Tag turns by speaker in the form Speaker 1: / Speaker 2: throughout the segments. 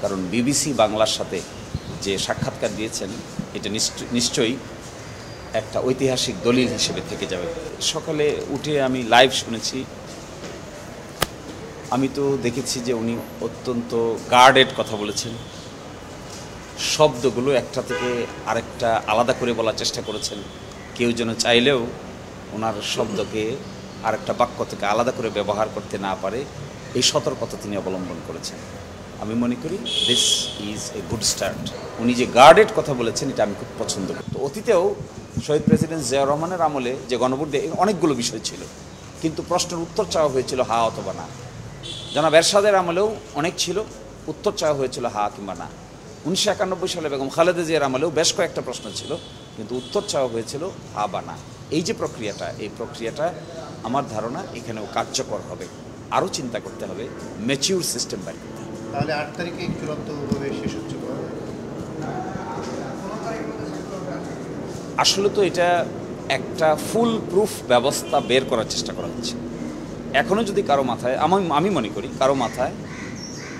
Speaker 1: কারণ বিবিসি বাংলার সাথে যে সাক্ষাৎকার দিয়েছেন এটা নিশ্চয়ই একটা ঐতিহাসিক দলিল হিসেবে থেকে যাবে। সকালে উঠে আমি লাইভ শুনেছি, আমি তো দেখেছি যে উনি অত্যন্ত গার্ডেড কথা বলেছেন, শব্দগুলো একটা থেকে আরেকটা আলাদা করে বলার চেষ্টা করেছেন। কেউ যেন চাইলেও ওনার শব্দকে আরেকটা বাক্য থেকে আলাদা করে ব্যবহার করতে না পারে, এই সতর্কতা তিনি অবলম্বন করেছেন। আমি মনে করি this is a good start. উনি যে গার্ডেড কথা বলেছেন এটা আমি খুব পছন্দ করি। তো অতীতেও শহীদ প্রেসিডেন্ট জিয়াউর রহমানের আমলে যে গণভোট দিয়ে অনেকগুলো বিষয় ছিল, কিন্তু প্রশ্নের উত্তর চাওয়া হয়েছিল হা অথবা না। জনাব এরশাদের আমলেও অনেক ছিল, উত্তর চাওয়া হয়েছিল হা কিংবা না। 1991 সালে বেগম খালেদা জিয়ার আমলেও বেশ কয়েকটা প্রশ্ন ছিল, কিন্তু উত্তর চাওয়া হয়েছিল হা বা না। এই যে প্রক্রিয়াটা, এই প্রক্রিয়াটা আমার ধারণা এখানেও কার্যকর হবে। আরও চিন্তা করতে হবে, ম্যাচিউর সিস্টেম বাইর করতে হবে।
Speaker 2: তাহলে 8 তারিখে চূড়ান্তভাবে শেষ হচ্ছে।
Speaker 1: আসলে তো এটা একটা ফুল প্রুফ ব্যবস্থা বের করার চেষ্টা করা হচ্ছে। এখনও যদি কারো মাথায়, আমি মনে করি কারো মাথায়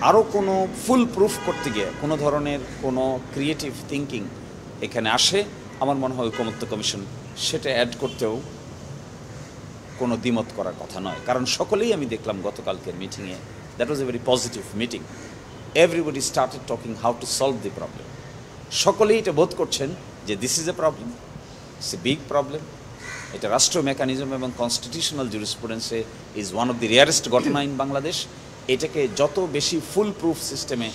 Speaker 1: আরও কোনো ফুল প্রুফ করতে গিয়ে কোনো ধরনের কোনো ক্রিয়েটিভ থিঙ্কিং এখানে আসে, আমার মনে হয় ঐকমত্য কমিশন সেটা অ্যাড করতেও কোনো দ্বিমত করার কথা নয়। কারণ সকলেই আমি দেখলাম গতকালকের মিটিংয়ে, that was a very positive meeting. Everybody started talking how to solve the problem. সকলেই এটা বোধ করছেন যে this is a problem, it's a big problem. এটা রাষ্ট্রীয় মেকানিজম এবং কনস্টিটিউশনাল জুরিসপ্রুডেন্সে is one of the rarest ঘটনা ইন বাংলাদেশ। এটাকে যত বেশি ফুল প্রুফ সিস্টেমে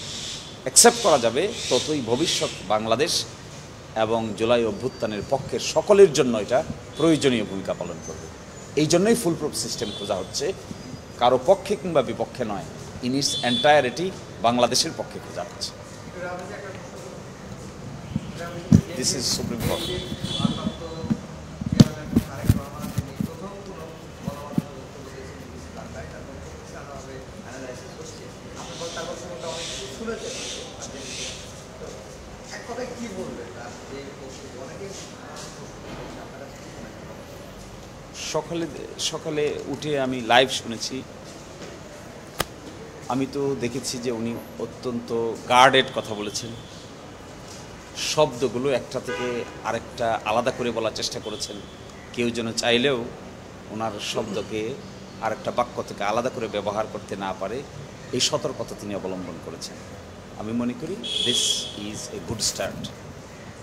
Speaker 1: অ্যাকসেপ্ট করা যাবে, ততই ভবিষ্যৎ বাংলাদেশ এবং জুলাই অভ্যুত্থানের পক্ষের সকলের জন্য এটা প্রয়োজনীয় ভূমিকা পালন করবে। এই জন্যই ফুল প্রুফ সিস্টেম খোঁজা হচ্ছে, কারো পক্ষে কিংবা বিপক্ষে নয়, ইন ইটস এন্টায়ারিটি বাংলাদেশের পক্ষে খোঁজা হচ্ছে। This is supreme court. সকালে উঠে আমি লাইভ শুনেছি, আমি তো দেখেছি যে উনি অত্যন্ত গার্ডেড কথা বলেছেন, শব্দগুলো একটা থেকে আরেকটা আলাদা করে বলার চেষ্টা করেছেন। কেউ যেন চাইলেও ওনার শব্দকে আরেকটা বাক্য থেকে আলাদা করে ব্যবহার করতে না পারে, এই সতর্কতা তিনি অবলম্বন করেছেন। আমি মনে করি this is a good start.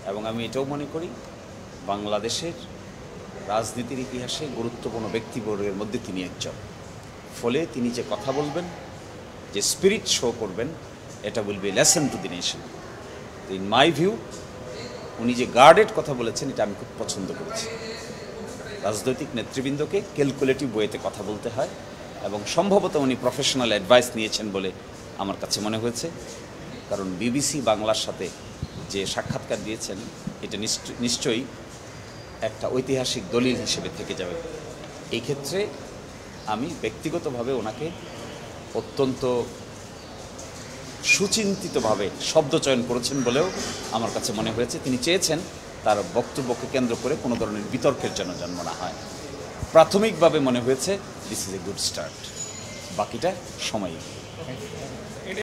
Speaker 1: এবং আমি এটাও মনে করি বাংলাদেশের রাজনীতির ইতিহাসে গুরুত্বপূর্ণ ব্যক্তিবর্গের মধ্যে তিনি একজন। ফলে তিনি যে কথা বলবেন, যে স্পিরিট শো করবেন, এটা will be lesson to the nation. In my view উনি যে গার্ডেড কথা বলেছেন এটা আমি খুব পছন্দ করেছি। রাজনৈতিক নেতৃবৃন্দকে ক্যালকুলেটিভ ওয়েতে কথা বলতে হয়, এবং সম্ভবত উনি প্রফেশনাল অ্যাডভাইস নিয়েছেন বলে আমার কাছে মনে হয়েছে। কারণ বিবিসি বাংলার সাথে যে সাক্ষাৎকার দিয়েছেন এটা নিশ্চয়ই একটা ঐতিহাসিক দলিল হিসেবে থেকে যাবে। এই ক্ষেত্রে আমি ব্যক্তিগতভাবে ওনাকে অত্যন্ত সুচিন্তিতভাবে শব্দ চয়ন করেছেন বলেও আমার কাছে মনে হয়েছে। তিনি চেয়েছেন তার বক্তব্যকে কেন্দ্র করে কোনো ধরনের বিতর্কের জন্য জন্ম না হয়। প্রাথমিকভাবে মনে হয়েছে this is a good start, বাকিটা সময়ই।